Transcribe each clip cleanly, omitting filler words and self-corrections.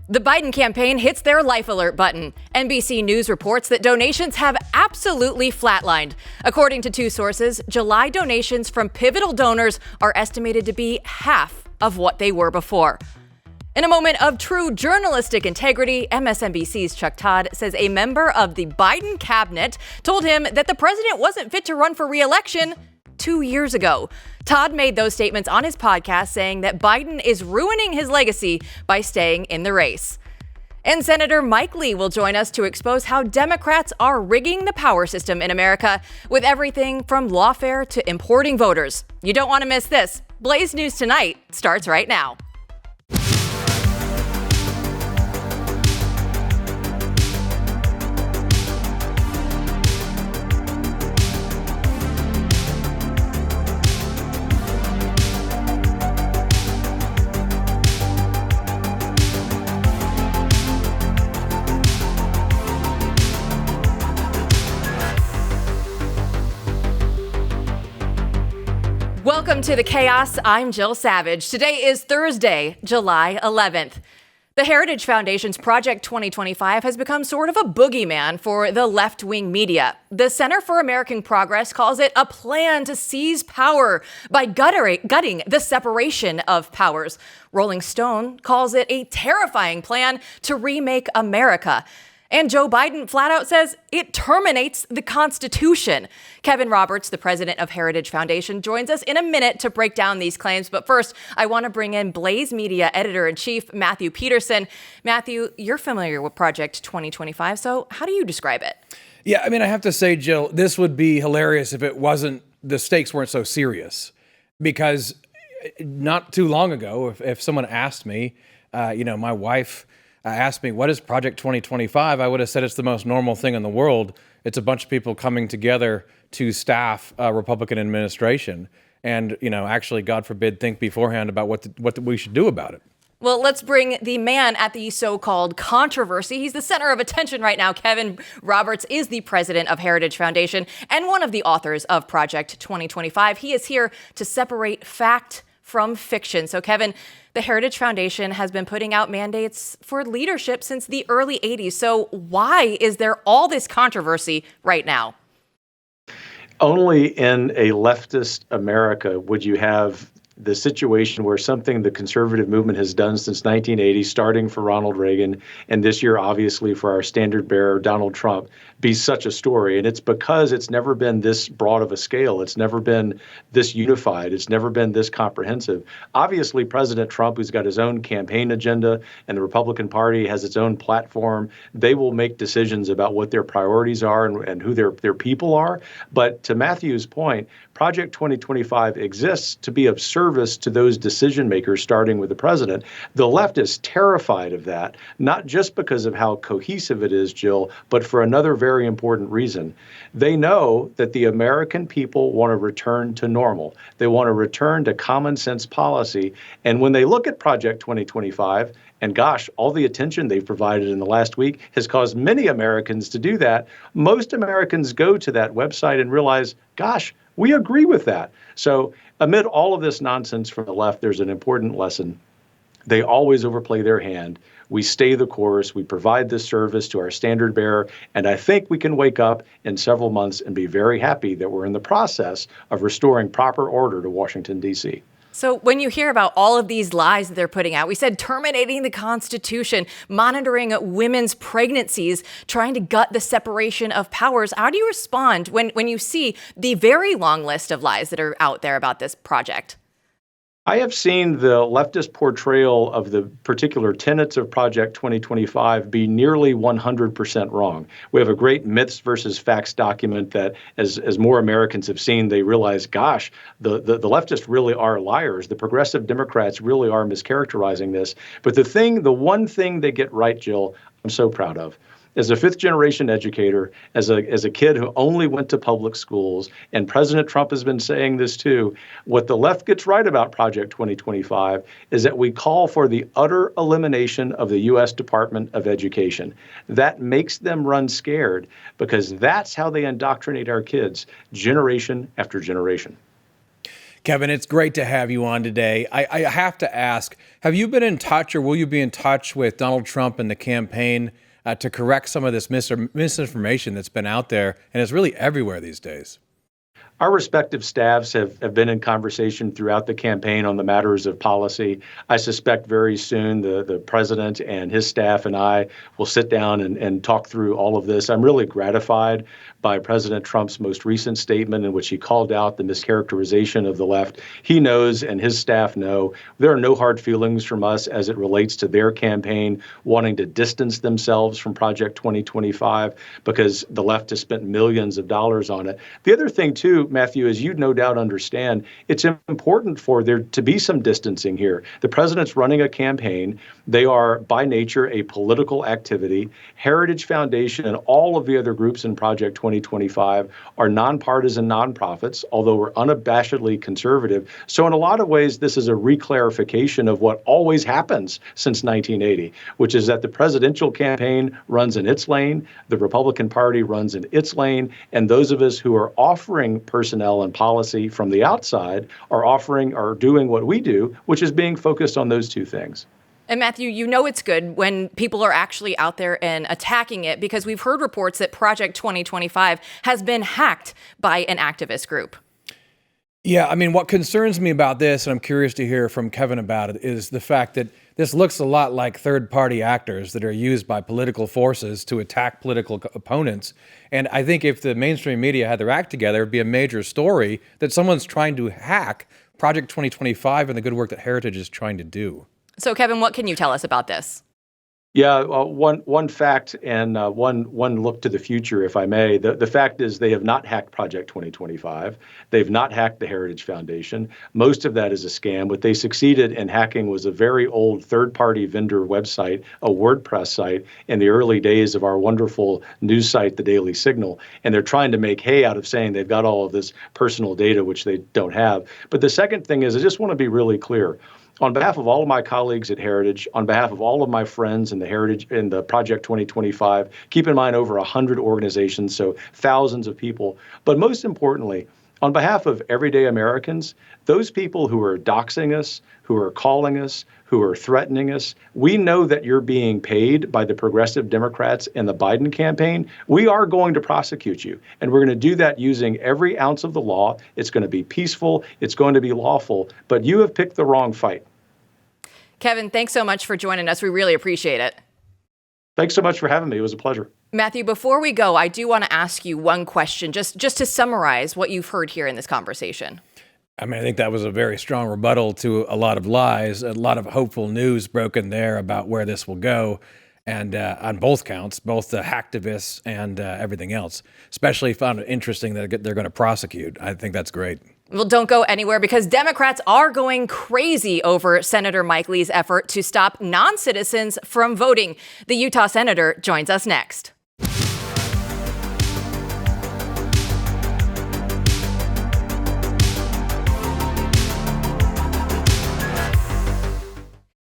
The Biden campaign hits their life alert button. NBC News reports that donations have absolutely flatlined. According to two sources, July donations from pivotal donors are estimated to be half of what they were before. In a moment of true journalistic integrity, MSNBC's Chuck Todd says a member of the Biden cabinet told him that the president wasn't fit to run for re-election 2 years ago. Todd made those statements on his podcast, saying that Biden is ruining his legacy by staying in the race. And Senator Mike Lee will join us to expose how Democrats are rigging the power system in America with everything from lawfare to importing voters. You don't want to miss this. Blaze News Tonight starts right now. Welcome to the chaos. I'm Jill Savage. Today is Thursday, July 11th. The Heritage Foundation's Project 2025 has become sort of a boogeyman for the left-wing media. The Center for American Progress calls it a plan to seize power by gutting the separation of powers. Rolling Stone calls it a terrifying plan to remake America. And Joe Biden flat out says it terminates the Constitution. Kevin Roberts, the president of Heritage Foundation, joins us in a minute to break down these claims. But first, I want to bring in Blaze Media editor-in-chief Matthew Peterson. Matthew, you're familiar with Project 2025, so how do you describe it? Yeah, I mean, I have to say, Jill, this would be hilarious if the stakes weren't so serious. Because not too long ago, if someone asked me, my wife asked me, what is Project 2025? I would have said it's the most normal thing in the world. It's a bunch of people coming together to staff a Republican administration and, actually, God forbid, think beforehand about what we should do about it. Well, let's bring the man at the so-called controversy. He's the center of attention right now. Kevin Roberts is the president of Heritage Foundation and one of the authors of Project 2025. He is here to separate fact from fiction. So, Kevin, the Heritage Foundation has been putting out mandates for leadership since the early 80s. So why is there all this controversy right now? Only in a leftist America would you have the situation where something the conservative movement has done since 1980, starting for Ronald Reagan, and this year, obviously, for our standard bearer, Donald Trump, be such a story. And it's because it's never been this broad of a scale. It's never been this unified. It's never been this comprehensive. Obviously, President Trump, who's got his own campaign agenda, and the Republican Party has its own platform, they will make decisions about what their priorities are and who their people are. But to Matthew's point, Project 2025 exists to be of service to those decision makers, starting with the president. The left is terrified of that, not just because of how cohesive it is, Jill, but for another very important reason. They know that the American people want to return to normal. They want to return to common sense policy. And when they look at Project 2025, and gosh, all the attention they've provided in the last week has caused many Americans to do that. Most Americans go to that website and realize, gosh, we agree with that. So amid all of this nonsense from the left, there's an important lesson. They always overplay their hand. We stay the course. We provide this service to our standard bearer. And I think we can wake up in several months and be very happy that we're in the process of restoring proper order to Washington, D.C. So when you hear about all of these lies that they're putting out, we said terminating the Constitution, monitoring women's pregnancies, trying to gut the separation of powers. How do you respond when you see the very long list of lies that are out there about this project? I have seen the leftist portrayal of the particular tenets of Project 2025 be nearly 100% wrong. We have a great myths versus facts document that as more Americans have seen, they realize, gosh, the leftists really are liars. The progressive Democrats really are mischaracterizing this. But the one thing they get right, Jill, I'm so proud of. As a fifth-generation educator, as a kid who only went to public schools, and President Trump has been saying this too, what the left gets right about Project 2025 is that we call for the utter elimination of the U.S. Department of Education. That makes them run scared because that's how they indoctrinate our kids, generation after generation. Kevin, it's great to have you on today. I have to ask, have you been in touch or will you be in touch with Donald Trump and the campaign to correct some of this misinformation that's been out there and is really everywhere these days? Our respective staffs have been in conversation throughout the campaign on the matters of policy. I suspect very soon the president and his staff and I will sit down and talk through all of this. I'm really gratified by President Trump's most recent statement in which he called out the mischaracterization of the left. He knows and his staff know there are no hard feelings from us as it relates to their campaign wanting to distance themselves from Project 2025 because the left has spent millions of dollars on it. The other thing, too, Matthew, as you no doubt understand, it's important for there to be some distancing here. The president's running a campaign. They are, by nature, a political activity. Heritage Foundation and all of the other groups in Project 2025 are nonpartisan nonprofits, although we're unabashedly conservative. So in a lot of ways, this is a reclarification of what always happens since 1980, which is that the presidential campaign runs in its lane, the Republican Party runs in its lane, and those of us who are offering personnel and policy from the outside are doing what we do, which is being focused on those two things. And Matthew, you know it's good when people are actually out there and attacking it, because we've heard reports that Project 2025 has been hacked by an activist group. Yeah, I mean, what concerns me about this, and I'm curious to hear from Kevin about it, is the fact that this looks a lot like third-party actors that are used by political forces to attack political opponents. And I think if the mainstream media had their act together, it'd be a major story that someone's trying to hack Project 2025 and the good work that Heritage is trying to do. So, Kevin, what can you tell us about this? Yeah, one fact and one look to the future, if I may. The fact is they have not hacked Project 2025. They've not hacked the Heritage Foundation. Most of that is a scam. What they succeeded in hacking was a very old third-party vendor website, a WordPress site, in the early days of our wonderful news site, The Daily Signal. And they're trying to make hay out of saying they've got all of this personal data, which they don't have. But the second thing is, I just want to be really clear. On behalf of all of my colleagues at Heritage, on behalf of all of my friends in the Heritage in the Project 2025, keep in mind over 100 organizations, so thousands of people. But most importantly, on behalf of everyday Americans, those people who are doxing us, who are calling us, who are threatening us, we know that you're being paid by the progressive Democrats and the Biden campaign. We are going to prosecute you, and we're going to do that using every ounce of the law. It's going to be peaceful. It's going to be lawful, but you have picked the wrong fight. Kevin, thanks so much for joining us. We really appreciate it. Thanks so much for having me. It was a pleasure. Matthew, before we go, I do want to ask you one question, just to summarize what you've heard here in this conversation. I mean, I think that was a very strong rebuttal to a lot of lies, a lot of hopeful news broken there about where this will go. And on both counts, both the hacktivists and everything else, especially found it interesting that they're going to prosecute. I think that's great. Well, don't go anywhere, because Democrats are going crazy over Senator Mike Lee's effort to stop non-citizens from voting. The Utah senator joins us next.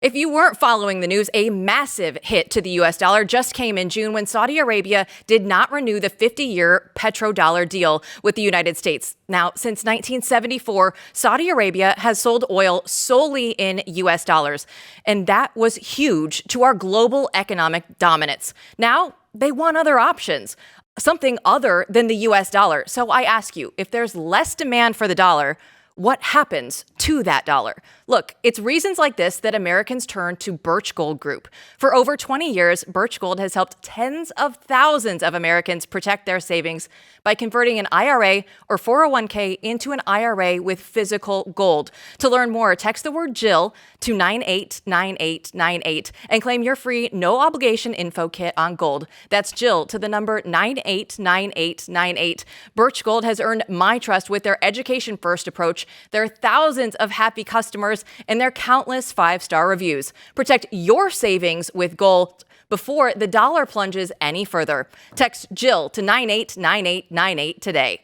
If you weren't following the news, a massive hit to the U.S. dollar just came in June when Saudi Arabia did not renew the 50-year petrodollar deal with the United States. Now, since 1974, Saudi Arabia has sold oil solely in U.S. dollars, and that was huge to our global economic dominance. Now, they want other options, something other than the U.S. dollar. So I ask you, if there's less demand for the dollar, what happens to that dollar? Look, it's reasons like this that Americans turn to Birch Gold Group. For over 20 years, Birch Gold has helped tens of thousands of Americans protect their savings by converting an IRA or 401k into an IRA with physical gold. To learn more, text the word Jill to 989898 and claim your free no-obligation info kit on gold. That's Jill to the number 989898. Birch Gold has earned my trust with their education-first approach, their thousands of happy customers, and their countless 5-star reviews. Protect your savings with gold before the dollar plunges any further. Text Jill to 989898 today.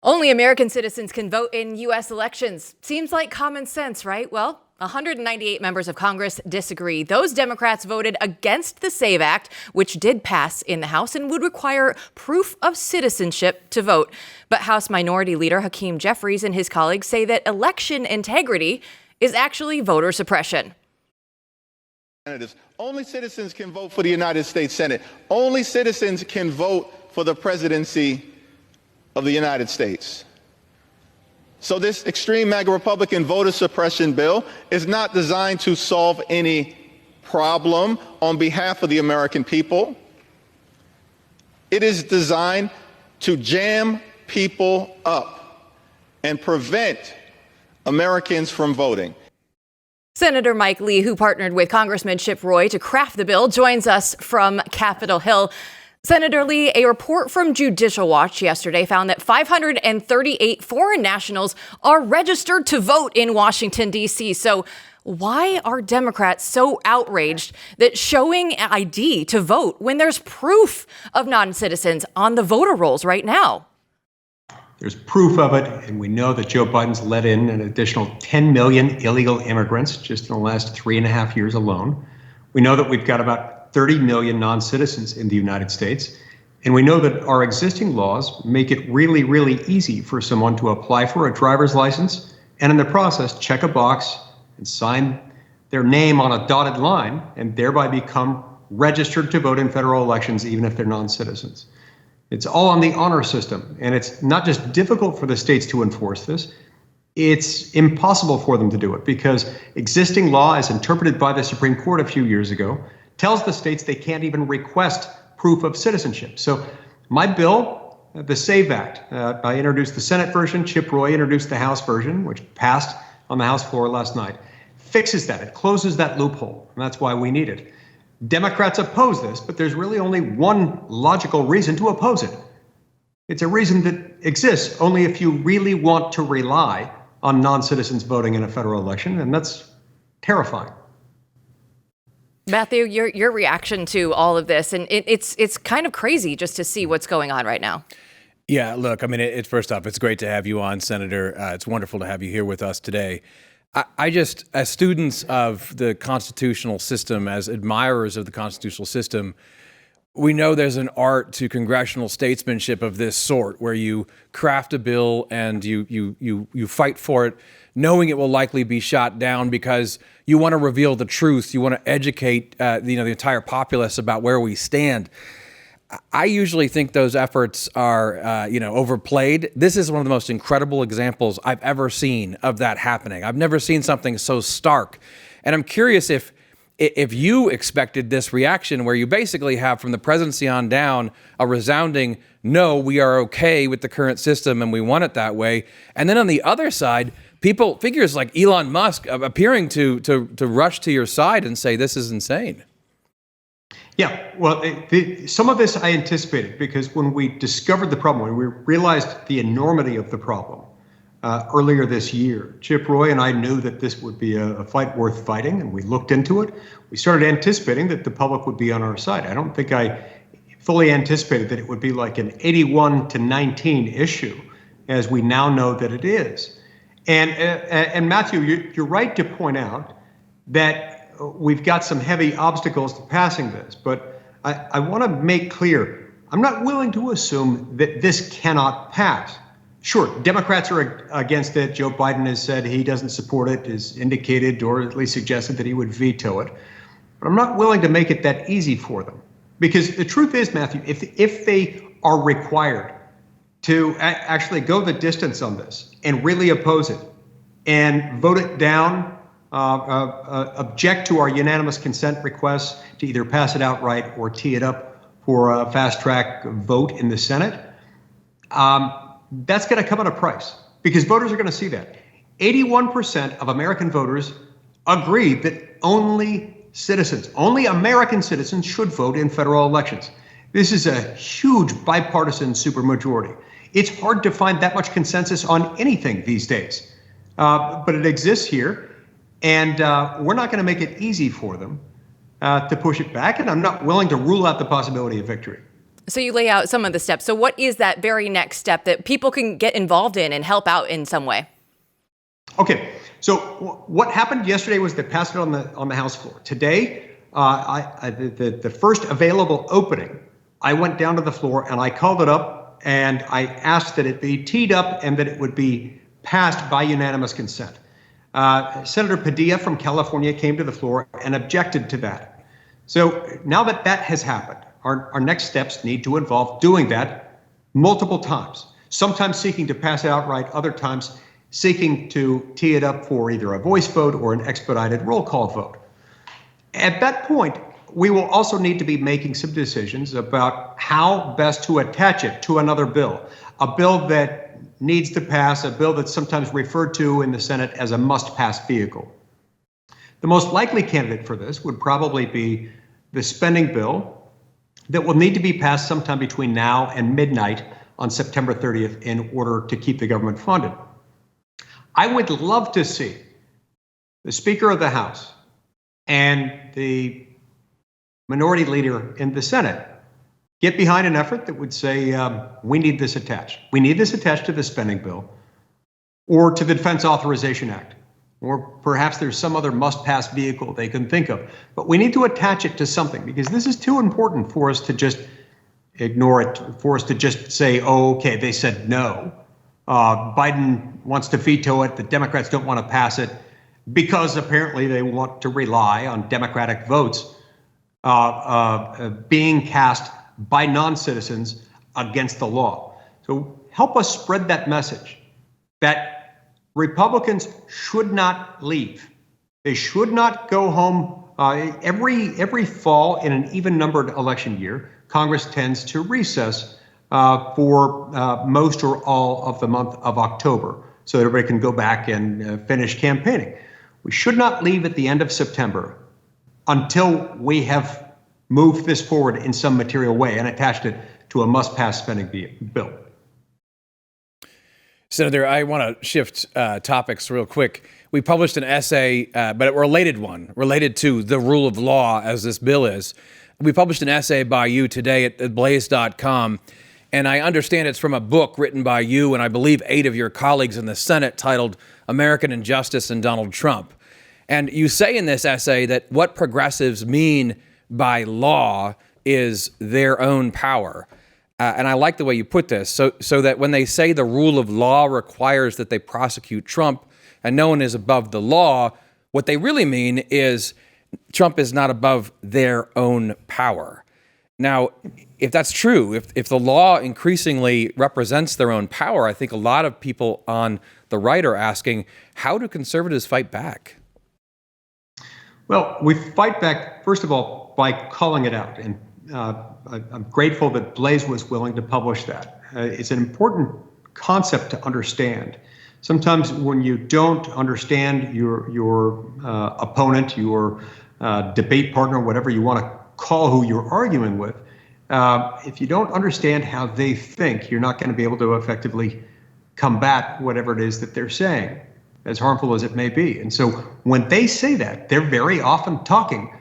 Only American citizens can vote in U.S. elections. Seems like common sense, right? Well, 198 members of Congress disagree. Those Democrats voted against the SAVE Act, which did pass in the House and would require proof of citizenship to vote. But House Minority Leader Hakeem Jeffries and his colleagues say that election integrity is actually voter suppression. Only citizens can vote for the United States Senate. Only citizens can vote for the presidency of the United States. So this extreme MAGA Republican voter suppression bill is not designed to solve any problem on behalf of the American people. It is designed to jam people up and prevent Americans from voting. Senator Mike Lee, who partnered with Congressman Chip Roy to craft the bill, joins us from Capitol Hill. Senator Lee, a report from Judicial Watch yesterday found that 538 foreign nationals are registered to vote in Washington, D.C. So why are Democrats so outraged that showing ID to vote when there's proof of non-citizens on the voter rolls right now? There's proof of it, and we know that Joe Biden's let in an additional 10 million illegal immigrants just in the last 3.5 years alone. We know that we've got about 30 million non-citizens in the United States. And we know that our existing laws make it really, really easy for someone to apply for a driver's license and in the process check a box and sign their name on a dotted line and thereby become registered to vote in federal elections, even if they're non-citizens. It's all on the honor system. And it's not just difficult for the states to enforce this, it's impossible for them to do it because existing law, as interpreted by the Supreme Court a few years ago, tells the states they can't even request proof of citizenship. So my bill, the SAVE Act, I introduced the Senate version, Chip Roy introduced the House version, which passed on the House floor last night, fixes that. It closes that loophole, and that's why we need it. Democrats oppose this, but there's really only one logical reason to oppose it. It's a reason that exists only if you really want to rely on non-citizens voting in a federal election, and that's terrifying. Matthew, your reaction to all of this, and it's kind of crazy just to see what's going on right now. Yeah, look, I mean, first off, it's great to have you on, Senator. It's wonderful to have you here with us today. I just, as students of the constitutional system, as admirers of the constitutional system, we know there's an art to congressional statesmanship of this sort, where you craft a bill and you fight for it, knowing it will likely be shot down because you want to reveal the truth. You want to educate the entire populace about where we stand. I usually think those efforts are overplayed. This is one of the most incredible examples I've ever seen of that happening. I've never seen something so stark. And I'm curious if you expected this reaction where you basically have from the presidency on down a resounding, no, we are okay with the current system and we want it that way. And then on the other side, figures like Elon Musk appearing to rush to your side and say, this is insane. Yeah, well, some of this I anticipated because when we discovered the problem, when we realized the enormity of the problem earlier this year, Chip Roy and I knew that this would be a fight worth fighting, and we looked into it. We started anticipating that the public would be on our side. I don't think I fully anticipated that it would be like an 81-19 issue, as we now know that it is. And Matthew, you're right to point out that we've got some heavy obstacles to passing this, but I want to make clear, I'm not willing to assume that this cannot pass. Sure, Democrats are against it. Joe Biden has said he doesn't support it, has indicated or at least suggested that he would veto it. But I'm not willing to make it that easy for them. Because the truth is, Matthew, if they are required to actually go the distance on this and really oppose it and vote it down, object to our unanimous consent requests to either pass it outright or tee it up for a fast track vote in the Senate, that's going to come at a price because voters are going to see that. 81% of American voters agree that only American citizens should vote in federal elections. This is a huge bipartisan supermajority. It's hard to find that much consensus on anything these days, but it exists here. And we're not going to make it easy for them to push it back. And I'm not willing to rule out the possibility of victory. So you lay out some of the steps. So what is that very next step that people can get involved in and help out in some way? Okay, so what happened yesterday was they passed it on the House floor. Today, the first available opening, I went down to the floor and I called it up and I asked that it be teed up and that it would be passed by unanimous consent. Senator Padilla from California came to the floor and objected to that. So now that that has happened, our next steps need to involve doing that multiple times, sometimes seeking to pass it outright, other times seeking to tee it up for either a voice vote or an expedited roll call vote. At that point, we will also need to be making some decisions about how best to attach it to another bill, a bill that needs to pass, a bill that's sometimes referred to in the Senate as a must-pass vehicle. The most likely candidate for this would probably be the spending bill that will need to be passed sometime between now and midnight on September 30th in order to keep the government funded. I would love to see the Speaker of the House and the minority leader in the Senate get behind an effort that would say, we need this attached. We need this attached to the spending bill or to the Defense Authorization Act, or perhaps there's some other must-pass vehicle they can think of. But we need to attach it to something because this is too important for us to just ignore it, for us to just say, oh, okay, they said no. Biden wants to veto it. The Democrats don't want to pass it because apparently they want to rely on Democratic votes being cast by non-citizens against the law. So help us spread that message that Republicans should not leave. They should not go home. Every fall in an even-numbered election year, Congress tends to recess for most or all of the month of October so that everybody can go back and finish campaigning. We should not leave at the end of September until we have moved this forward in some material way and attached it to a must-pass spending bill. Senator, I want to shift topics real quick. We published an essay, but a related one, related to the rule of law as this bill is. We published an essay by you today at blaze.com, and I understand it's from a book written by you and I believe 8 of your colleagues in the Senate titled American Injustice and Donald Trump. And you say in this essay that what progressives mean by law is their own power. And I like the way you put this, so that when they say the rule of law requires that they prosecute Trump and no one is above the law, what they really mean is Trump is not above their own power. Now, if that's true, if the law increasingly represents their own power, I think a lot of people on the right are asking, how do conservatives fight back? Well, we fight back, first of all, by calling it out. And I'm grateful that Blaze was willing to publish that. It's an important concept to understand. Sometimes when you don't understand your opponent, your debate partner, whatever you want to call who you're arguing with, if you don't understand how they think, you're not going to be able to effectively combat whatever it is that they're saying, as harmful as it may be. And so when they say that, they're very often talking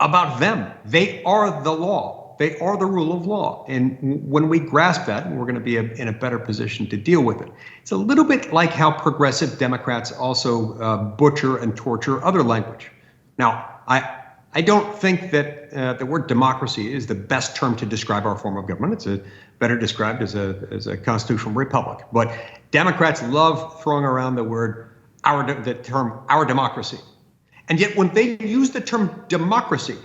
about them. They are the law. They are the rule of law. And when we grasp that, we're going to be in a better position to deal with it. It's a little bit like how progressive Democrats also butcher and torture other language. Now, I don't think that the word democracy is the best term to describe our form of government. It's better described as a constitutional republic. But Democrats love throwing around the term our democracy. And yet when they use the term democracy,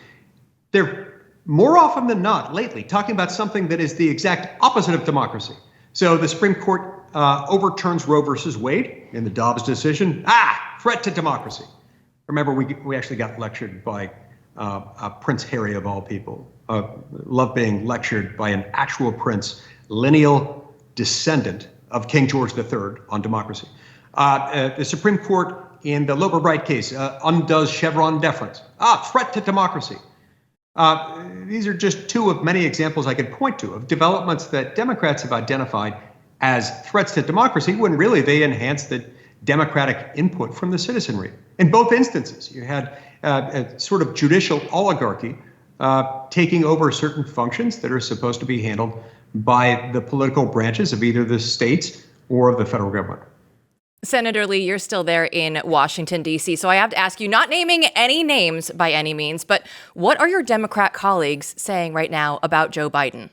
they're more often than not lately talking about something that is the exact opposite of democracy. So the Supreme Court overturns Roe versus Wade in the Dobbs decision. Threat to democracy. Remember, we actually got lectured by Prince Harry of all people. Love being lectured by an actual prince, lineal descendant of King George III on democracy. The Supreme Court in the Loper-Bright case undoes Chevron deference. Threat to democracy. These are just 2 of many examples I could point to of developments that Democrats have identified as threats to democracy when really they enhance the democratic input from the citizenry. In both instances, you had a sort of judicial oligarchy taking over certain functions that are supposed to be handled by the political branches of either the states or of the federal government. Senator Lee, you're still there in Washington, D.C., so I have to ask you, not naming any names by any means, but what are your Democrat colleagues saying right now about Joe Biden?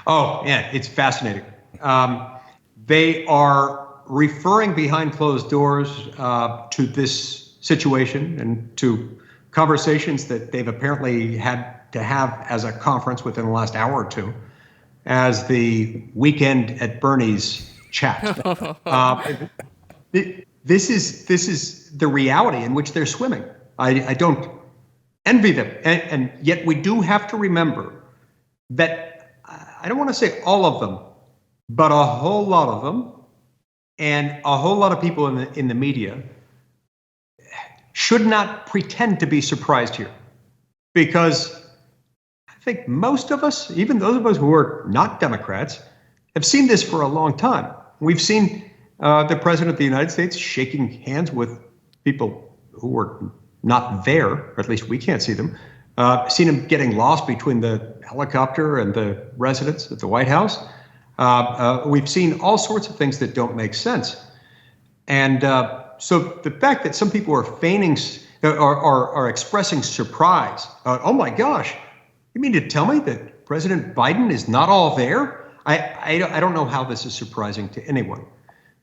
Oh, yeah, it's fascinating. They are referring behind closed doors to this situation and to conversations that they've apparently had to have as a conference within the last hour or two as the weekend at Bernie's chat. This is the reality in which they're swimming. I don't envy them. And yet we do have to remember that I don't want to say all of them, but a whole lot of them and a whole lot of people in the media should not pretend to be surprised here, because I think most of us, even those of us who are not Democrats, have seen this for a long time. We've seen the President of the United States shaking hands with people who were not there, or at least we can't see them. Seen him getting lost between the helicopter and the residence at the White House. We've seen all sorts of things that don't make sense. And so the fact that some people are feigning, are expressing surprise. Oh my gosh, you mean to tell me that President Biden is not all there? I don't know how this is surprising to anyone.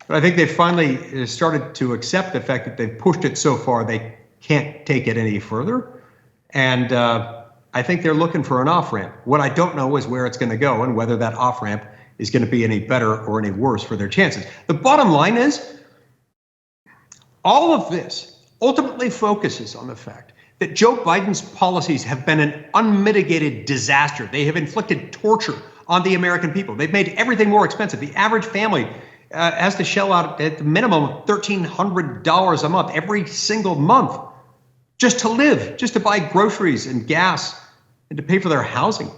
But I think they've finally started to accept the fact that they've pushed it so far they can't take it any further. And I think they're looking for an off-ramp. What I don't know is where it's going to go and whether that off-ramp is going to be any better or any worse for their chances. The bottom line is, all of this ultimately focuses on the fact that Joe Biden's policies have been an unmitigated disaster. They have inflicted torture on the American people. They've made everything more expensive. The average family has to shell out at the minimum of $1,300 a month every single month just to live, just to buy groceries and gas and to pay for their housing.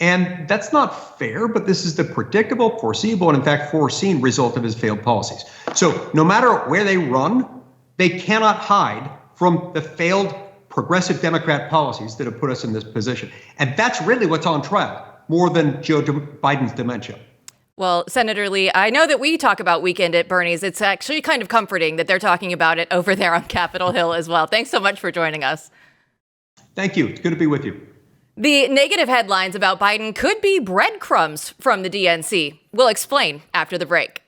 And that's not fair, but this is the predictable, foreseeable, and in fact foreseen result of his failed policies. So no matter where they run, they cannot hide from the failed progressive Democrat policies that have put us in this position. And that's really what's on trial, more than Joe Biden's dementia. Well, Senator Lee, I know that we talk about Weekend at Bernie's. It's actually kind of comforting that they're talking about it over there on Capitol Hill as well. Thanks so much for joining us. Thank you. It's good to be with you. The negative headlines about Biden could be breadcrumbs from the DNC. We'll explain after the break.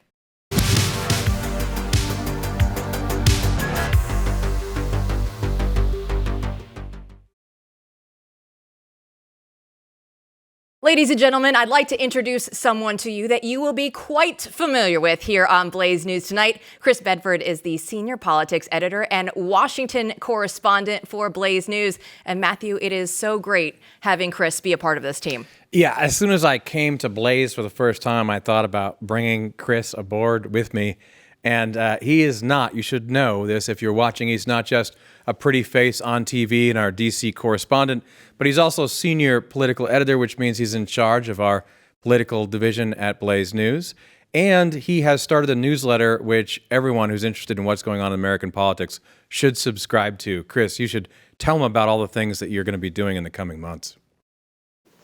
Ladies and gentlemen, I'd like to introduce someone to you that you will be quite familiar with here on Blaze News tonight. Chris Bedford is the senior politics editor and Washington correspondent for Blaze News. And Matthew, it is so great having Chris be a part of this team. Yeah, as soon as I came to Blaze for the first time, I thought about bringing Chris aboard with me. And he is not, you should know this if you're watching, he's not just a pretty face on TV and our DC correspondent, but he's also senior political editor, which means he's in charge of our political division at Blaze News. And he has started a newsletter which everyone who's interested in what's going on in American politics should subscribe to. Chris, you should tell them about all the things that you're going to be doing in the coming months.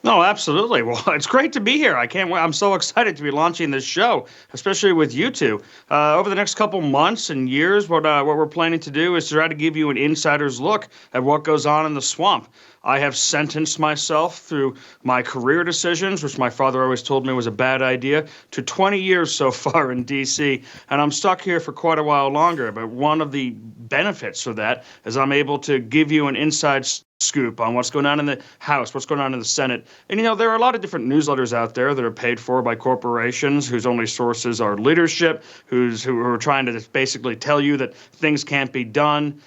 No, absolutely. Well, it's great to be here. I can't wait. I'm so excited to be launching this show, especially with you two. Over the next couple months and years, what we're planning to do is to try to give you an insider's look at what goes on in the swamp. I have sentenced myself through my career decisions, which my father always told me was a bad idea, to 20 years so far in D.C., and I'm stuck here for quite a while longer. But one of the benefits of that is I'm able to give you an inside scoop on what's going on in the House, what's going on in the Senate. And, you know, there are a lot of different newsletters out there that are paid for by corporations whose only sources are leadership, who are trying to basically tell you that things can't be done,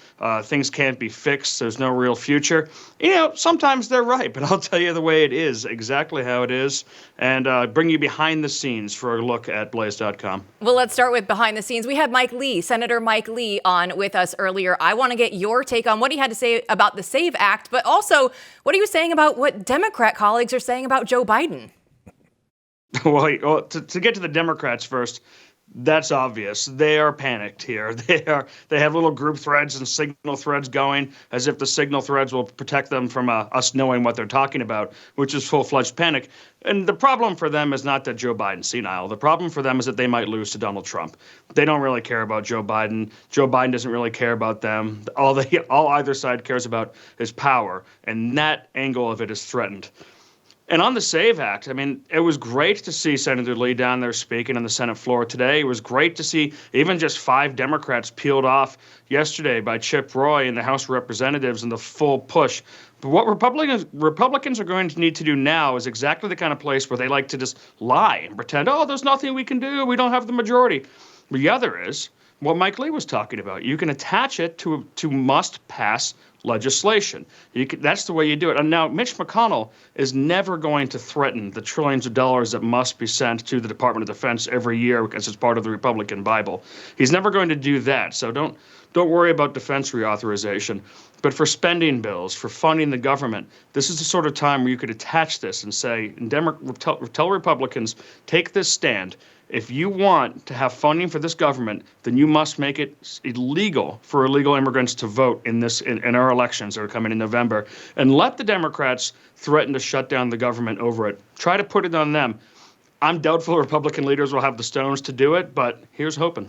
things can't be fixed, there's no real future. You know, sometimes they're right, but I'll tell you the way it is, exactly how it is, and bring you behind the scenes for a look at Blaze.com. Well, let's start with behind the scenes. We had Mike Lee, Senator Mike Lee, on with us earlier. I want to get your take on what he had to say about the SAVE Act, but also what he was saying about what Democrat colleagues are saying about Joe Biden. Well, to get to the Democrats first, That's obvious. They are panicked here. They have little group threads and signal threads going, as if the signal threads will protect them from us knowing what they're talking about, which is full-fledged panic. And the problem for them is not that Joe Biden's senile. The problem for them is that they might lose to Donald Trump. They don't really care about Joe Biden. Joe Biden doesn't really care about them. All either side cares about is power, and that angle of it is threatened. And on the SAVE Act, I mean, it was great to see Senator Lee down there speaking on the Senate floor today. It was great to see even just 5 Democrats peeled off yesterday by Chip Roy in the House of Representatives in the full push. But what Republicans are going to need to do now is exactly the kind of place where they like to just lie and pretend, oh, there's nothing we can do. We don't have the majority. But the other is what Mike Lee was talking about. You can attach it to must-pass legislation. That's the way you do it. And now Mitch McConnell is never going to threaten the trillions of dollars that must be sent to the Department of Defense every year because it's part of the Republican Bible. He's never going to do that. So don't worry about defense reauthorization. But for spending bills, for funding the government, this is the sort of time where you could attach this and say, tell Republicans, take this stand. If you want to have funding for this government, then you must make it illegal for illegal immigrants to vote in our elections that are coming in November. And let the Democrats threaten to shut down the government over it. Try to put it on them. I'm doubtful Republican leaders will have the stones to do it, but here's hoping.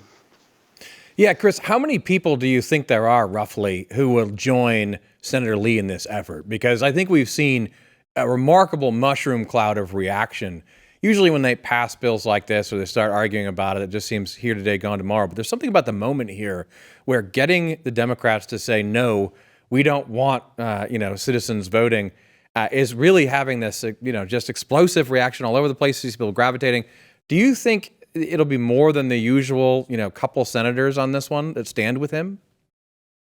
Yeah, Chris, how many people do you think there are roughly who will join Senator Lee in this effort? Because I think we've seen a remarkable mushroom cloud of reaction. Usually when they pass bills like this or they start arguing about it, it just seems here today, gone tomorrow. But there's something about the moment here where getting the Democrats to say, no, we don't want, citizens voting is really having this, just explosive reaction all over the place. These people gravitating. Do you think it'll be more than the usual, couple senators on this one that stand with him?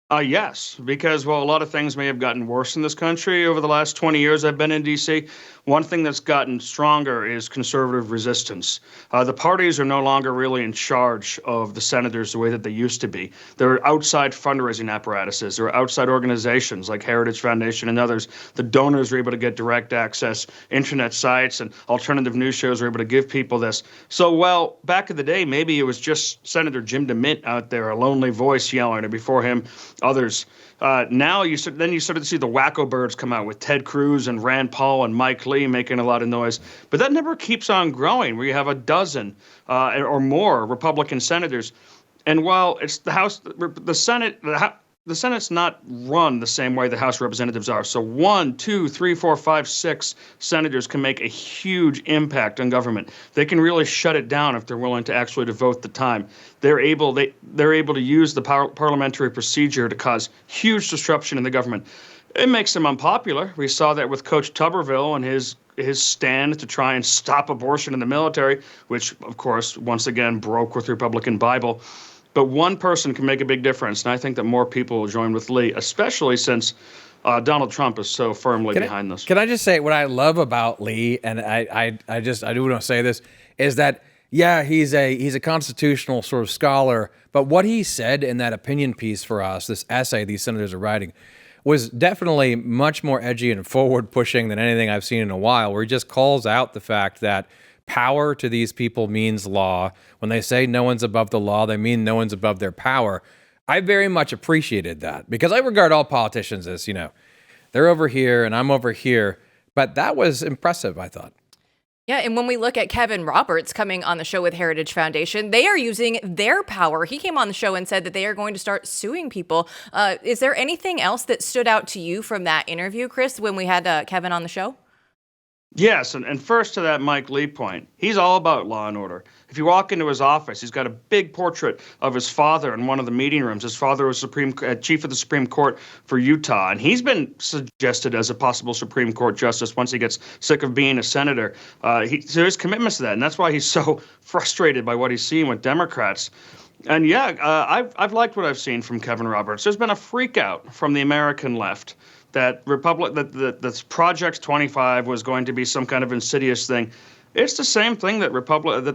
Yes, because, a lot of things may have gotten worse in this country over the last 20 years I've been in D.C. One thing that's gotten stronger is conservative resistance. The parties are no longer really in charge of the senators the way that they used to be. There are outside fundraising apparatuses. There are outside organizations like Heritage Foundation and others. The donors are able to get direct access. Internet sites and alternative news shows are able to give people this. So, back in the day, maybe it was just Senator Jim DeMint out there, a lonely voice yelling, and before him, others. Now you started to see the wacko birds come out with Ted Cruz and Rand Paul and Mike Lee making a lot of noise. But that number keeps on growing, where you have a dozen or more Republican senators. And while it's the House, the Senate, the Senate's not run the same way the House of Representatives are. So 1, 2, 3, 4, 5, 6 senators can make a huge impact on government. They can really shut it down if they're willing to actually devote the time. They're able to use the parliamentary procedure to cause huge disruption in the government. It makes them unpopular. We saw that with Coach Tuberville and his stand to try and stop abortion in the military, which, of course, once again broke with the Republican Bible. But one person can make a big difference, and I think that more people will join with Lee, especially since Donald Trump is so firmly behind this. Can I just say what I love about Lee, and I do want to say this, is that, yeah, he's a constitutional sort of scholar, but what he said in that opinion piece for us, this essay these senators are writing, was definitely much more edgy and forward-pushing than anything I've seen in a while, where he just calls out the fact that power to these people means law. When they say no one's above the law, they mean no one's above their power. I very much appreciated that because I regard all politicians as, they're over here and I'm over here. But that was impressive, I thought. Yeah, and when we look at Kevin Roberts coming on the show with Heritage Foundation, they are using their power. He came on the show and said that they are going to start suing people. Is there anything else that stood out to you from that interview, Chris, when we had Kevin on the show? Yes, and first to that Mike Lee point, he's all about law and order. If you walk into his office, he's got a big portrait of his father in one of the meeting rooms. His father was chief of the Supreme Court for Utah, and he's been suggested as a possible Supreme Court justice once he gets sick of being a senator. So his commitments to that, and that's why he's so frustrated by what he's seeing with Democrats. And I've liked what I've seen from Kevin Roberts. There's been a freak out from the American left that that Project 25 was going to be some kind of insidious thing. It's the same thing that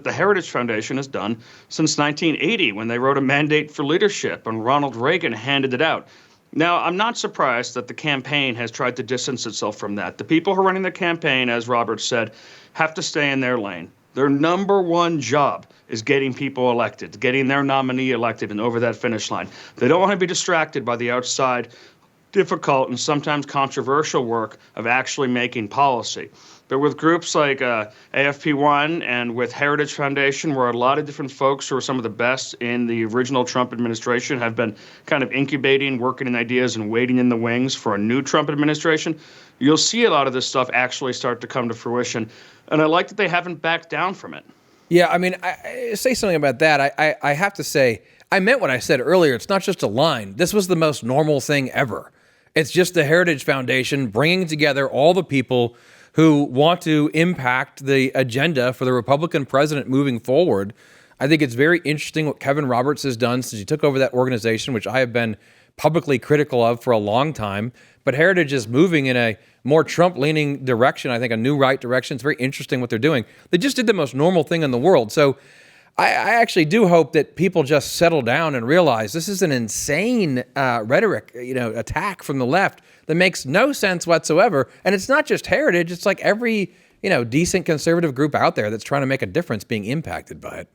the Heritage Foundation has done since 1980 when they wrote a mandate for leadership and Ronald Reagan handed it out. Now, I'm not surprised that the campaign has tried to distance itself from that. The people who are running the campaign, as Roberts said, have to stay in their lane. Their number one job is getting people elected, getting their nominee elected and over that finish line. They don't want to be distracted by the outside, difficult and sometimes controversial work of actually making policy. But with groups like AFP1 and with Heritage Foundation, where a lot of different folks who are some of the best in the original Trump administration have been kind of incubating, working in ideas and waiting in the wings for a new Trump administration, you'll see a lot of this stuff actually start to come to fruition. And I like that they haven't backed down from it. Yeah, I mean, I say something about that. I have to say, I meant what I said earlier. It's not just a line. This was the most normal thing ever. It's just the Heritage Foundation bringing together all the people who want to impact the agenda for the Republican president moving forward. I think it's very interesting what Kevin Roberts has done since he took over that organization, which I have been publicly critical of for a long time. But Heritage is moving in a more Trump-leaning direction, I think a new right direction. It's very interesting what they're doing. They just did the most normal thing in the world. So I actually do hope that people just settle down and realize this is an insane rhetoric, attack from the left that makes no sense whatsoever. And it's not just Heritage. It's like every, decent conservative group out there that's trying to make a difference being impacted by it.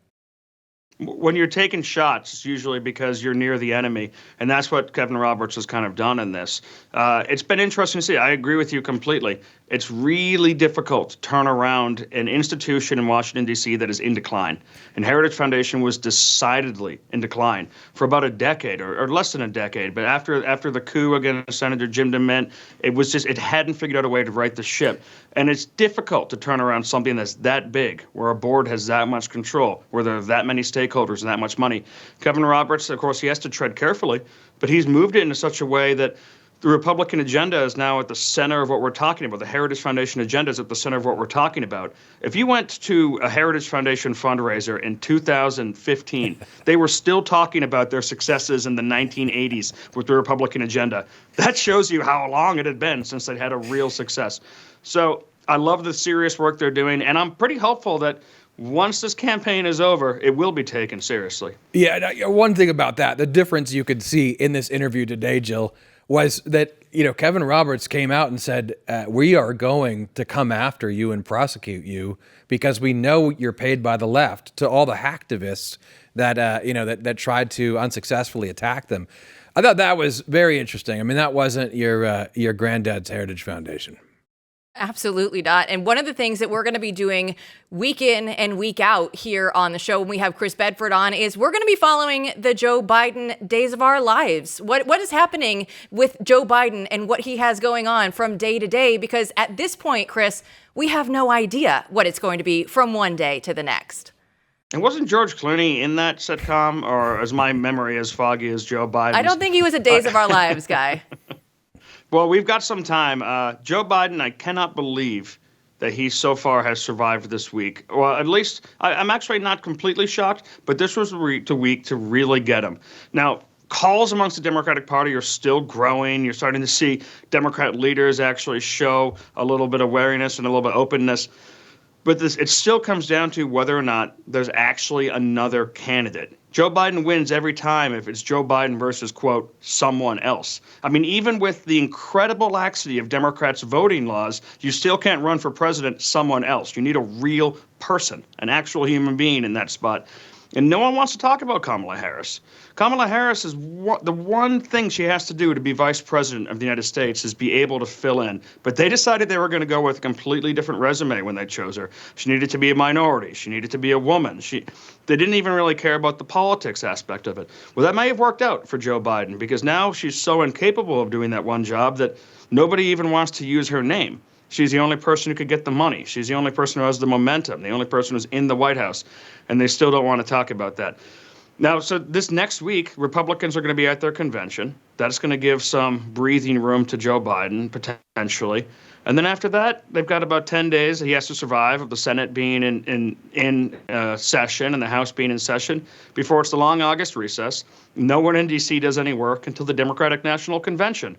When you're taking shots, it's usually because you're near the enemy, and that's what Kevin Roberts has kind of done in this. It's been interesting to see. I agree with you completely. It's really difficult to turn around an institution in Washington, D.C. that is in decline. And Heritage Foundation was decidedly in decline for about a decade or less than a decade. But after the coup against Senator Jim DeMint, it hadn't figured out a way to right the ship. And it's difficult to turn around something that's that big, where a board has that much control, where there are that many stakeholders and that much money. Kevin Roberts, of course, he has to tread carefully, but he's moved it in such a way that the Republican agenda is now at the center of what we're talking about. The Heritage Foundation agenda is at the center of what we're talking about. If you went to a Heritage Foundation fundraiser in 2015, they were still talking about their successes in the 1980s with the Republican agenda. That shows you how long it had been since they'd had a real success. So I love the serious work they're doing, and I'm pretty hopeful that once this campaign is over, it will be taken seriously. Yeah, one thing about that, the difference you could see in this interview today, Jill, was that, Kevin Roberts came out and said, we are going to come after you and prosecute you because we know you're paid by the left, to all the hacktivists that, that tried to unsuccessfully attack them. I thought that was very interesting. I mean, that wasn't your granddad's Heritage Foundation. Absolutely not. And one of the things that we're going to be doing week in and week out here on the show when we have Chris Bedford on is we're going to be following the Joe Biden days of our lives. What is happening with Joe Biden and what he has going on from day to day? Because at this point, Chris, we have no idea what it's going to be from one day to the next. And wasn't George Clooney in that sitcom, or is my memory as foggy as Joe Biden? I don't think he was a Days of Our Lives guy. Well, we've got some time. Joe Biden, I cannot believe that he so far has survived this week. Well, at least I'm actually not completely shocked, but this was the week to really get him. Now, calls amongst the Democratic Party are still growing. You're starting to see Democrat leaders actually show a little bit of wariness and a little bit of openness. But it still comes down to whether or not there's actually another candidate. Joe Biden wins every time if it's Joe Biden versus, quote, someone else. I mean, even with the incredible laxity of Democrats' voting laws, you still can't run for president someone else. You need a real person, an actual human being in that spot. And no one wants to talk about Kamala Harris. Kamala Harris is the one thing she has to do to be vice president of the United States is be able to fill in. But they decided they were going to go with a completely different resume when they chose her. She needed to be a minority. She needed to be a woman. They didn't even really care about the politics aspect of it. Well, that may have worked out for Joe Biden because now she's so incapable of doing that one job that nobody even wants to use her name. She's the only person who could get the money. She's the only person who has the momentum, the only person who's in the White House. And they still don't want to talk about that. Now, so this next week, Republicans are going to be at their convention. That's going to give some breathing room to Joe Biden, potentially. And then after that, they've got about 10 days he has to survive of the Senate being in session and the House being in session before it's the long August recess. No one in D.C. does any work until the Democratic National Convention.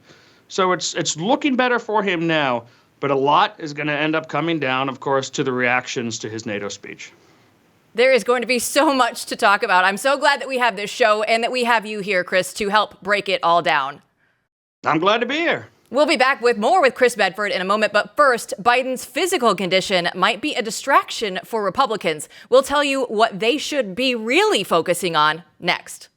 So it's looking better for him now. But a lot is going to end up coming down, of course, to the reactions to his NATO speech. There is going to be so much to talk about. I'm so glad that we have this show and that we have you here, Chris, to help break it all down. I'm glad to be here. We'll be back with more with Chris Bedford in a moment, but first, Biden's physical condition might be a distraction for Republicans. We'll tell you what they should be really focusing on next.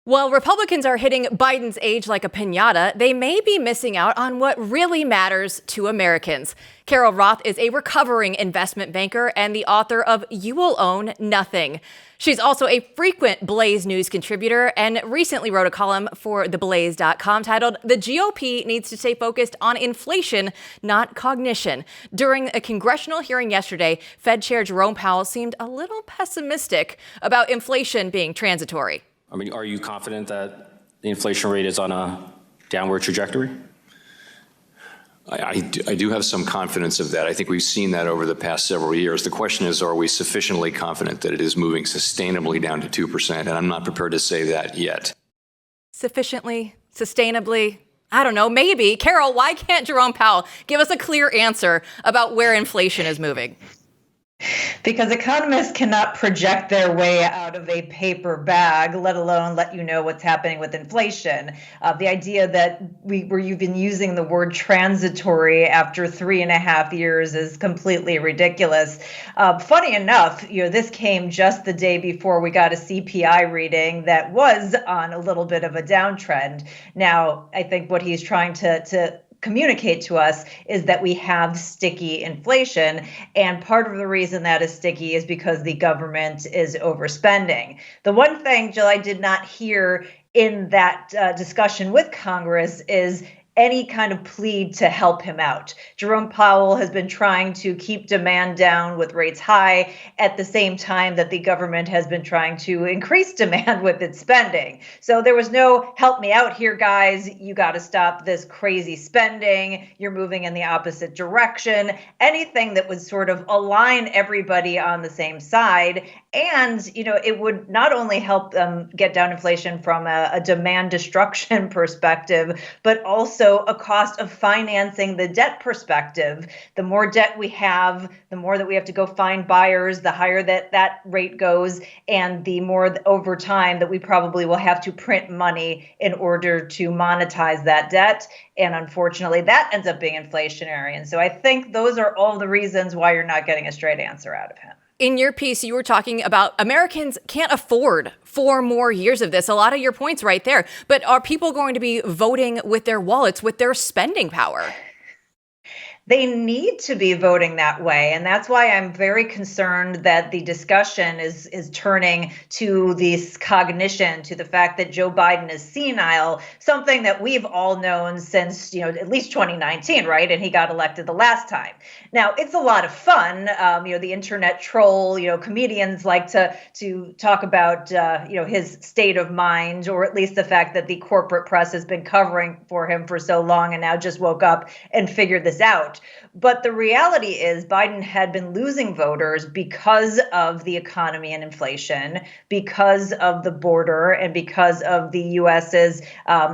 While Republicans are hitting Biden's age like a piñata, they may be missing out on what really matters to Americans. Carol Roth is a recovering investment banker and the author of You Will Own Nothing. She's also a frequent Blaze News contributor and recently wrote a column for theblaze.com titled "The GOP Needs to Stay Focused on Inflation, Not Cognition." During a congressional hearing yesterday, Fed Chair Jerome Powell seemed a little pessimistic about inflation being transitory. I mean, are you confident that the inflation rate is on a downward trajectory? I do have some confidence of that. I think we've seen that over the past several years. The question is, are we sufficiently confident that it is moving sustainably down to 2%? And I'm not prepared to say that yet. Sufficiently, sustainably, I don't know, maybe. Carol, why can't Jerome Powell give us a clear answer about where inflation is moving? Because economists cannot project their way out of a paper bag, let alone let you know what's happening with inflation. The idea that you've been using the word transitory after 3.5 years is completely ridiculous. Funny enough, this came just the day before we got a CPI reading that was on a little bit of a downtrend. Now, I think what he's trying to communicate to us is that we have sticky inflation. And part of the reason that is sticky is because the government is overspending. The one thing, Jill, I did not hear in that discussion with Congress is any kind of plea to help him out. Jerome Powell has been trying to keep demand down with rates high at the same time that the government has been trying to increase demand with its spending. So there was no help me out here, guys. You got to stop this crazy spending. You're moving in the opposite direction. Anything that would sort of align everybody on the same side. And, it would not only help them get down inflation from a demand destruction perspective, but also a cost of financing the debt perspective. The more debt we have, the more that we have to go find buyers, the higher that rate goes, and the more over time that we probably will have to print money in order to monetize that debt. And unfortunately, that ends up being inflationary. And so I think those are all the reasons why you're not getting a straight answer out of him. In your piece, you were talking about Americans can't afford 4 more years of this. A lot of your points right there. But are people going to be voting with their wallets, with their spending power? They need to be voting that way. And that's why I'm very concerned that the discussion is turning to this cognition, to the fact that Joe Biden is senile, something that we've all known since, at least 2019, right? And he got elected the last time. Now, it's a lot of fun. The internet troll, comedians like to talk about, his state of mind, or at least the fact that the corporate press has been covering for him for so long and now just woke up and figured this out. But the reality is Biden had been losing voters because of the economy and inflation, because of the border, and because of the U.S.'s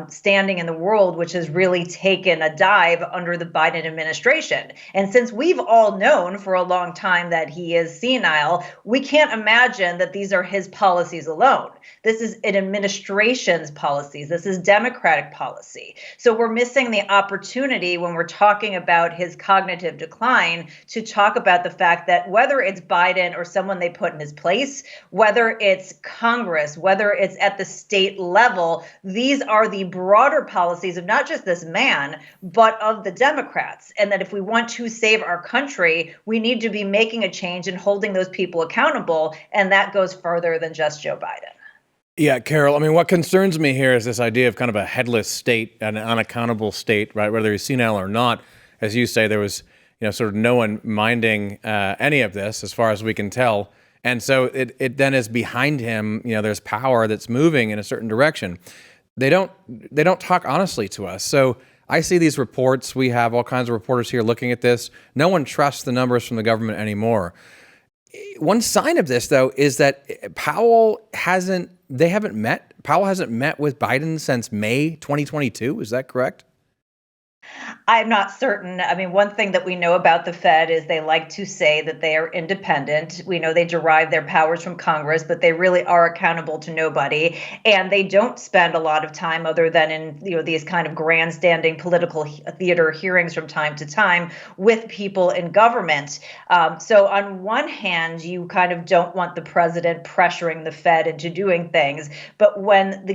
standing in the world, which has really taken a dive under the Biden administration. And since we've all known for a long time that he is senile, we can't imagine that these are his policies alone. This is an administration's policies. This is Democratic policy. So we're missing the opportunity when we're talking about his cognitive decline to talk about the fact that whether it's Biden or someone they put in his place, whether it's Congress, whether it's at the state level, these are the broader policies of not just this man, but of the Democrats. And that if we want to save our country, we need to be making a change and holding those people accountable. And that goes further than just Joe Biden. Yeah, Carol, what concerns me here is this idea of kind of a headless state, an unaccountable state, right? Whether he's senile or not. As you say, there was, sort of no one minding any of this as far as we can tell. And so it then is behind him, there's power that's moving in a certain direction. They don't talk honestly to us. So I see these reports. We have all kinds of reporters here looking at this. No one trusts the numbers from the government anymore. One sign of this, though, is that Powell hasn't met with Biden since May 2022. Is that correct? I'm not certain. I mean, one thing that we know about the Fed is they like to say that they are independent. We know they derive their powers from Congress, but they really are accountable to nobody. And they don't spend a lot of time other than in, these kind of grandstanding political theater hearings from time to time with people in government. So on one hand, you kind of don't want the president pressuring the Fed into doing things. But when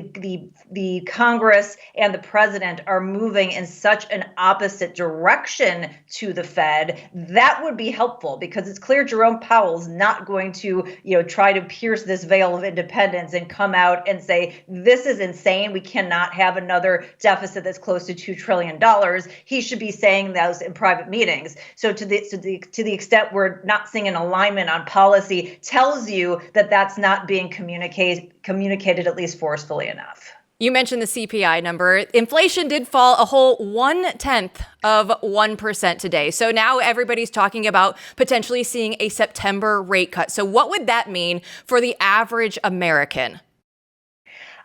the Congress and the president are moving in such an opposite direction to the Fed, that would be helpful, because it's clear Jerome Powell's not going to, try to pierce this veil of independence and come out and say, this is insane. We cannot have another deficit that's close to $2 trillion. He should be saying those in private meetings. So to the extent we're not seeing an alignment on policy, tells you that that's not being communicated at least forcefully enough. You mentioned the CPI number. Inflation did fall a whole 0.1% today. So now everybody's talking about potentially seeing a September rate cut. So what would that mean for the average American?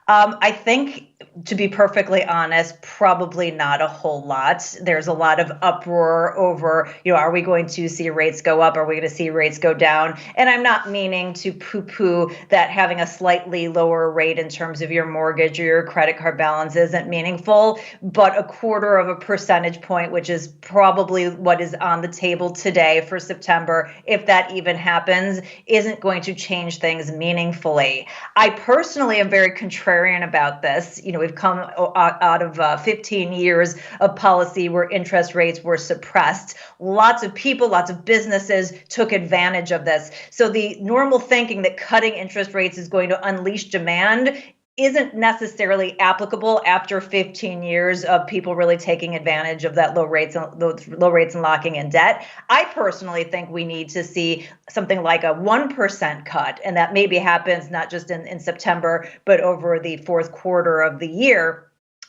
I think, to be perfectly honest, probably not a whole lot. There's a lot of uproar over, are we going to see rates go up? Are we going to see rates go down? And I'm not meaning to poo-poo that having a slightly lower rate in terms of your mortgage or your credit card balance isn't meaningful, but 0.25 percentage point, which is probably what is on the table today for September, if that even happens, isn't going to change things meaningfully. I personally am very contrarian about this. We've come out of 15 years of policy where interest rates were suppressed. Lots of people, lots of businesses took advantage of this. So the normal thinking that cutting interest rates is going to unleash demand isn't necessarily applicable after 15 years of people really taking advantage of that low rates and locking in debt. I personally think we need to see something like a 1% cut, and that maybe happens not just in September, but over the fourth quarter of the year.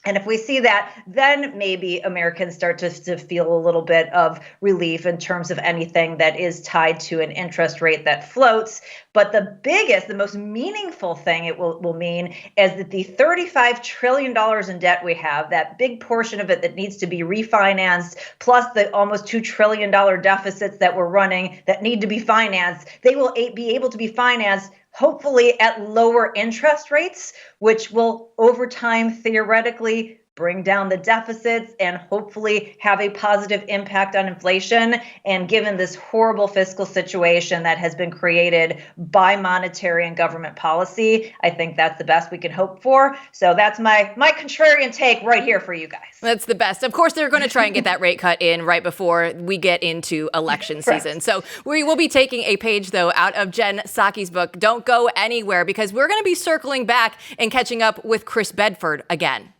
And if we see that, then maybe Americans start to feel a little bit of relief in terms of anything that is tied to an interest rate that floats. But the most meaningful thing it will mean is that the $35 trillion in debt we have, that big portion of it that needs to be refinanced, plus the almost $2 trillion deficits that we're running that need to be financed, they will be able to be financed hopefully at lower interest rates, which will over time theoretically bring down the deficits and hopefully have a positive impact on inflation. And given this horrible fiscal situation that has been created by monetary and government policy, I think that's the best we can hope for. So that's my contrarian take right here for you guys. That's the best. Of course, they're going to try and get that rate cut in right before we get into election season. So we will be taking a page, though, out of Jen Psaki's book. Don't go anywhere, because we're going to be circling back and catching up with Chris Bedford again.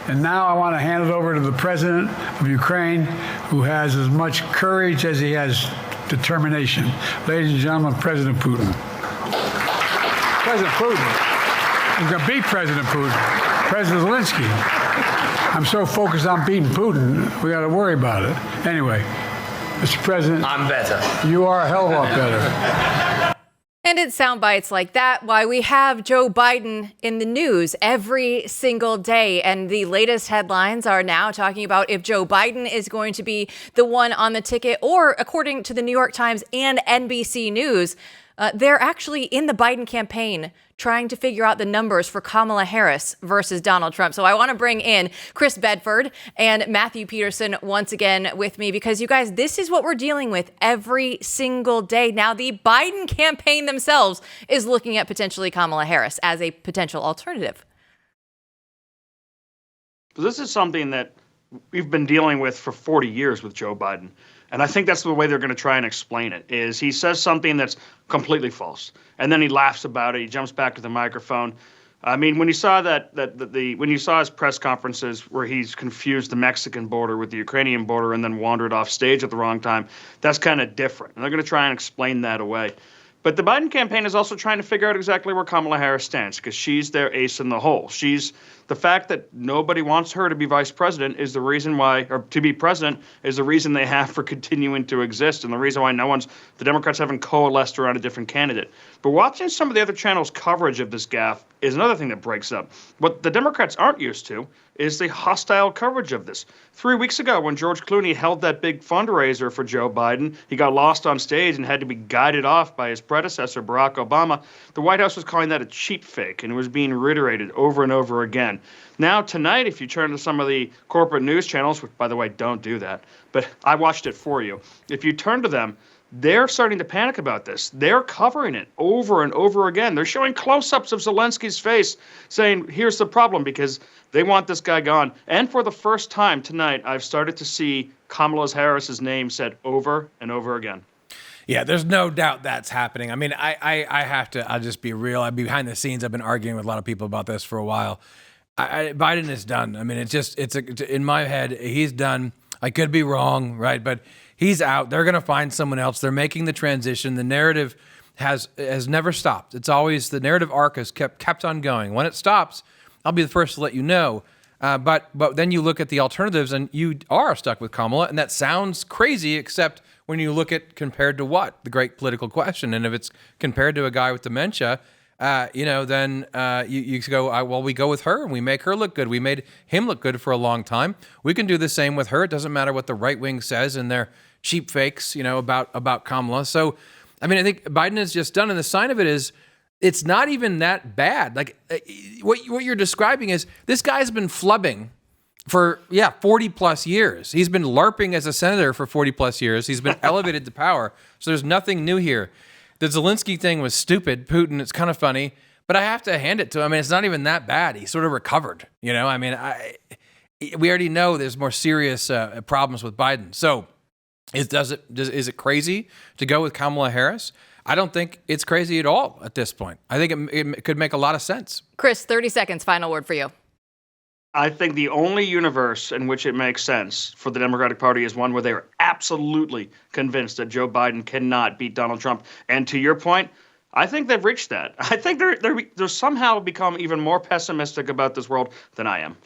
And now I want to hand it over to the president of Ukraine, who has as much courage as he has determination. Ladies and gentlemen, President Putin. President Putin. He's going to beat President Putin. President Zelenskyy. I'm so focused on beating Putin, we got to worry about it. Anyway, Mr. President. I'm better. You are a hell of a lot better. And it's sound bites like that why we have Joe Biden in the news every single day. And the latest headlines are now talking about if Joe Biden is going to be the one on the ticket, or according to the New York Times and NBC News, they're actually in the Biden campaign trying to figure out the numbers for Kamala Harris versus Donald Trump. So I want to bring in Chris Bedford and Matthew Peterson once again with me, because you guys, this is what we're dealing with every single day. Now, the Biden campaign themselves is looking at potentially Kamala Harris as a potential alternative. This is something that we've been dealing with for 40 years with Joe Biden. And I think that's the way they're going to try and explain it, is he says something that's completely false, and then he laughs about it. He jumps back to the microphone. I mean, when you saw when you saw his press conferences where he's confused the Mexican border with the Ukrainian border and then wandered off stage at the wrong time, that's kind of different. And they're going to try and explain that away. But the Biden campaign is also trying to figure out exactly where Kamala Harris stands, because she's their ace in the hole. The fact that nobody wants her to be vice president is the reason why, or to be president is the reason they have for continuing to exist, and the reason why the Democrats haven't coalesced around a different candidate. But watching some of the other channels' coverage of this gaffe is another thing that breaks up. What the Democrats aren't used to is the hostile coverage of this. 3 weeks ago, when George Clooney held that big fundraiser for Joe Biden, he got lost on stage and had to be guided off by his predecessor, Barack Obama. The White House was calling that a cheap fake, and it was being reiterated over and over again. Now, tonight, if you turn to some of the corporate news channels, which, by the way, don't do that, but I watched it for you. If you turn to them, they're starting to panic about this. They're covering it over and over again. They're showing close-ups of Zelensky's face, saying, here's the problem, because they want this guy gone. And for the first time tonight, I've started to see Kamala Harris's name said over and over again. Yeah, there's no doubt that's happening. I mean, I'll just be real. Behind the scenes, I've been arguing with a lot of people about this for a while. Biden is done. I mean, in my head, he's done. I could be wrong, right? But he's out. They're going to find someone else. They're making the transition. The narrative has never stopped. It's always, the narrative arc has kept on going. When it stops, I'll be the first to let you know. But then you look at the alternatives, and you are stuck with Kamala, and that sounds crazy, except when you look at compared to what? The great political question. And if it's compared to a guy with dementia, then you go, well, we go with her and we make her look good. We made him look good for a long time. We can do the same with her. It doesn't matter what the right wing says in their cheap fakes, about Kamala. So, I mean, I think Biden is just done. And the sign of it is, it's not even that bad. Like what you're describing is this guy's been flubbing for 40 plus years. He's been LARPing as a senator for 40 plus years. He's been elevated to power. So there's nothing new here. The Zelenskyy thing was stupid. Putin, it's kind of funny, but I have to hand it to him. I mean, it's not even that bad. He sort of recovered, I mean, we already know there's more serious problems with Biden. So is it crazy to go with Kamala Harris? I don't think it's crazy at all at this point. I think it could make a lot of sense. Chris, 30 seconds, final word for you. I think the only universe in which it makes sense for the Democratic Party is one where they are absolutely convinced that Joe Biden cannot beat Donald Trump. And to your point, I think they've reached that. I think they're somehow become even more pessimistic about this world than I am.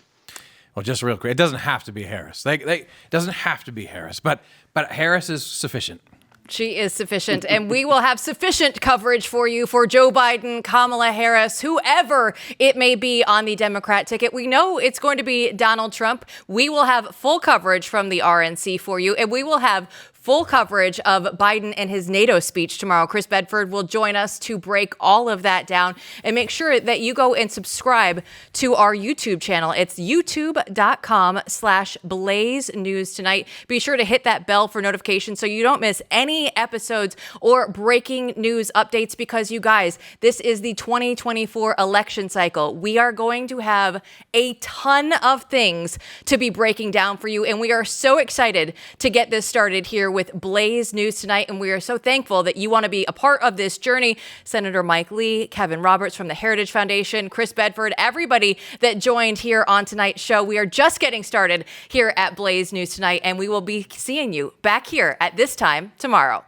Well, just real quick, it doesn't have to be Harris. It doesn't have to be Harris, but Harris is sufficient. She is sufficient, and we will have sufficient coverage for you for Joe Biden, Kamala Harris, whoever it may be on the Democrat ticket. We know it's going to be Donald Trump. We will have full coverage from the RNC for you, and we will have full coverage of Biden and his NATO speech tomorrow. Chris Bedford will join us to break all of that down, and make sure that you go and subscribe to our YouTube channel. It's youtube.com/Blaze News Tonight. Be sure to hit that bell for notifications so you don't miss any episodes or breaking news updates, because you guys, this is the 2024 election cycle. We are going to have a ton of things to be breaking down for you, and we are so excited to get this started here with Blaze News Tonight, and we are so thankful that you want to be a part of this journey. Senator Mike Lee, Kevin Roberts from the Heritage Foundation, Chris Bedford, everybody that joined here on tonight's show. We are just getting started here at Blaze News Tonight, and we will be seeing you back here at this time tomorrow.